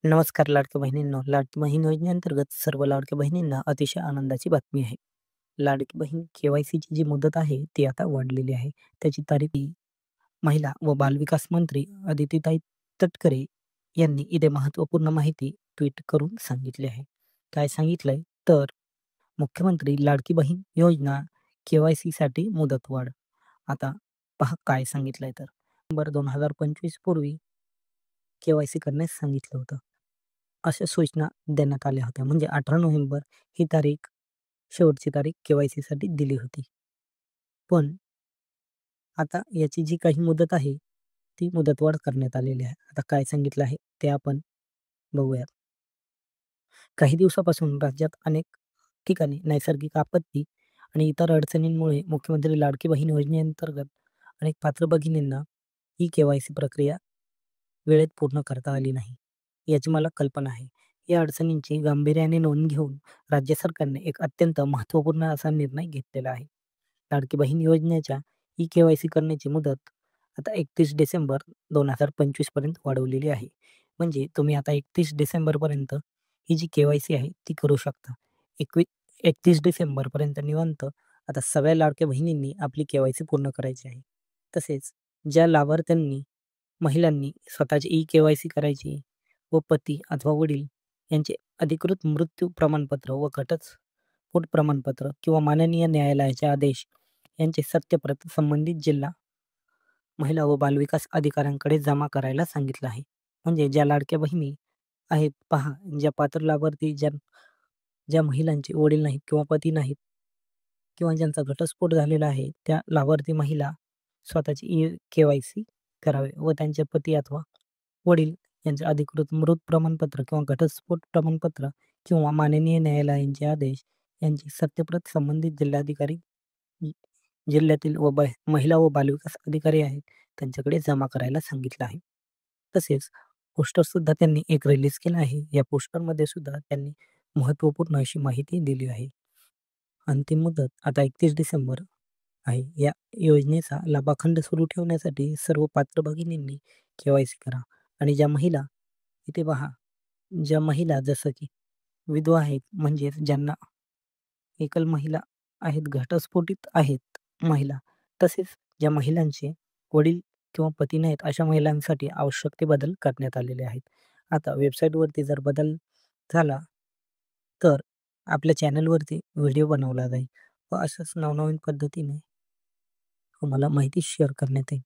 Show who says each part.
Speaker 1: नमस्कार लाडक्या बहिणींनो, लाडकी बहीण योजनेअंतर्गत सर्व लाडक्या बहिणींना अतिशय आनंदाची बातमी आहे. लाडकी बहीण के-वाय-सीची जी मुदत आहे, ती आता वाढलेली आहे. त्याची तारीख ही महिला व बालविकास मंत्री अदितीताई तटकरे यांनी इथे महत्त्वपूर्ण माहिती ट्विट करून सांगितली आहे. काय सांगितलंय? तर मुख्यमंत्री लाडकी बहीण योजना के-वाय-सीसाठी मुदतवाढ. आता पहा काय सांगितलंय तर. नोव्हेंबर 2025 पूर्वी के-वाय-सी करण्यास सांगितलं होतं. अशा सूचना देण्यात आल्या होत्या. म्हणजे 18 नोव्हेंबर ही तारीख शेवटची तारीख के-वाय-सीसाठी दिली होती. पण आता याची जी काही मुदत आहे, ती मुदतवाढ करण्यात आलेली आहे. आता काय सांगितलं आहे ते आपण बघूयात. काही दिवसापासून राज्यात अनेक ठिकाणी नैसर्गिक आपत्ती आणि इतर अडचणींमुळे मुख्यमंत्री लाडकी बहीण योजनेअंतर्गत अनेक पात्र भगिनींना ही के-वाय-सी प्रक्रिया वेळेत पूर्ण करता आली नाही. याची मला कल्पना आहे. या अडचणींची गांभीर्याने नोंद घेऊन राज्य सरकारने एक अत्यंत महत्त्वपूर्ण असा निर्णय घेतलेला आहे. लाडकी बहीण योजनेच्या ई-के-वाय-सी करण्याची मुदत आता 31 डिसेंबर 2025 पर्यंत वाढवलेली आहे. म्हणजे तुम्ही आता 31 डिसेंबरपर्यंत ही जी के-वाय-सी आहे ती करू शकता. 31 डिसेंबरपर्यंत निवांत आता सगळ्या लाडक्या बहिणींनी आपली के-वाय-सी पूर्ण करायची आहे. तसेच ज्या लाभार्थ्यांनी महिलांनी स्वतःची ई-के-वाय-सी करायची व पती अथवा वडील यांचे अधिकृत मृत्यू प्रमाणपत्र व घटस्फोट प्रमाणपत्र किंवा माननीय न्यायालयाचे आदेश यांची सत्यप्रत संबंधित जिल्हा महिला व बालविकास अधिकाऱ्यांकडे जमा करायला सांगितलं आहे. म्हणजे ज्या लाडक्या बहिणी आहेत पहा, ज्या पात्र लाभार्थी ज्या ज्या महिलांचे वडील नाहीत किंवा पती नाहीत किंवा ज्यांचा घटस्फोट झालेला आहे, त्या लाभार्थी महिला स्वतःची ई-के-वाय-सी करावे व त्यांचे पती अथवा वडील यांचे अधिकृत मृत प्रमाणपत्र किंवा घटस्फोट प्रमाणपत्र किंवा माननीय न्यायालयाचे आदेश यांची सत्यप्रत संबंधित जिल्हाधिकारी जि जिल्ह्यातील महिला व बालविकास अधिकारी आहेत त्यांच्याकडे जमा करायला सांगितलं आहे. तसेच पोस्टरसुद्धा त्यांनी एक रिलीज केलं आहे. या पोस्टरमध्ये सुद्धा त्यांनी महत्त्वपूर्ण अशी माहिती दिली आहे. अंतिम मुदत आता 31 डिसेंबर आहे. या योजनेचा लाभाखंड सुरू ठेवण्यासाठी सर्व पात्र भगिनींनी के-वाय-सी करा आणि ज्या महिला इथे पहा, ज्या महिला जसं की विधवा आहेत, म्हणजेच ज्यांना एकल महिला आहेत, घटस्फोटित आहेत महिला, तसेच ज्या महिलांचे वडील किंवा पती नाहीत, अशा महिलांसाठी आवश्यक ते बदल करण्यात आलेले आहेत. आता वेबसाईटवरती जर बदल झाला, तर आपल्या चॅनलवरती व्हिडिओ बनवला जाईल व अशाच नवनवीन पद्धतीने तुम्हाला माहिती शेअर करण्यात येईल.